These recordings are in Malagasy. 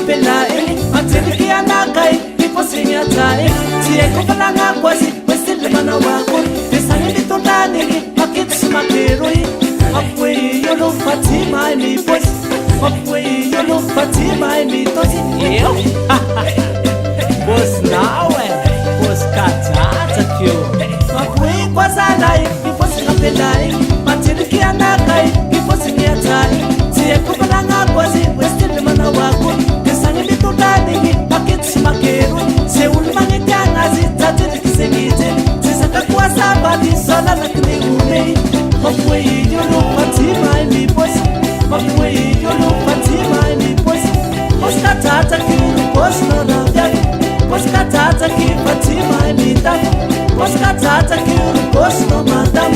Pelai, materi anakai, iposing atai. Tia kupalanga kwasi, wesile manawako. Desani litondani, makits makeroi. Mapwe yolo Fatima mi boys. Mapwe yolo Fatima mi tosi. Yo, boss nawe, boss kata kyo. Mapwe kwazalai, iposing pelai, materi anakai, iposing atai. Tia kupalanga kwasi, wesile manawako. Pakets makero se ulmane tanazi tatel kisengite sisaka kwa sabati sola lakini ume mapwe yolo Fatima mi boys mapwe yolo Fatima mi boys poska tata ki posta na vya poska tata ki Fatima mi ta poska tata ki posta madam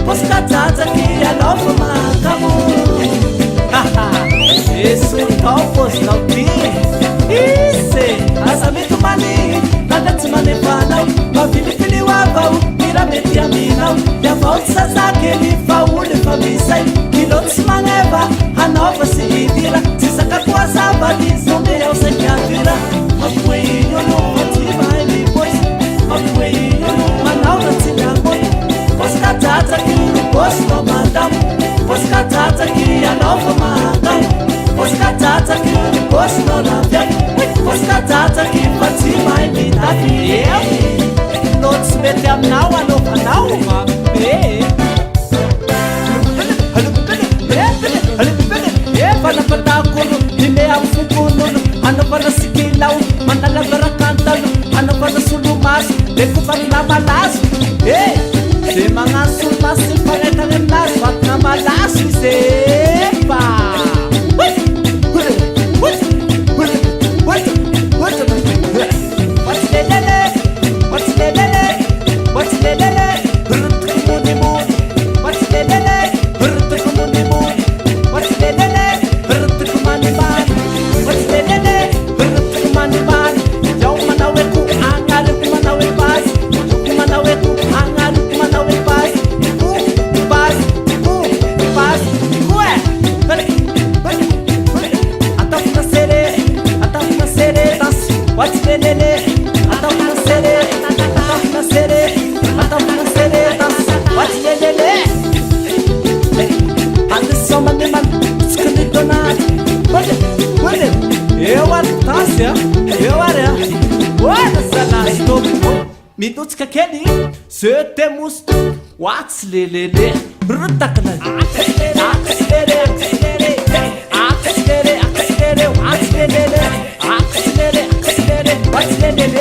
poska tata ki I love makamu haha eso campos na Ise, asabitu mani, nagati mane panau. Mafili wabau, mira metia minau. Ya fautsa zake ni faule famisai. Kilotsi maneva, hanova si idira. Sisaka kwa sabati, zombe ya usekiatira. Mapwe yolo Fatima mi boys. Mapwe yolo manau na tinyango. Poska tata ki posto madam. Poska tata ki anova madam. Poska tata ki posto na vya. Poska tata ki Fatima mi nafi. Notes mete am now ma. Pana patakulu, hine am fukulu. Ano pana sikilaw, manala barakantal. Ano pana sulumas, leku na malas. Se mga sulmas, silpareta ng las. Wat na malas, sepa. Minutos que aquele se temos what's lelele rutakana what's lelele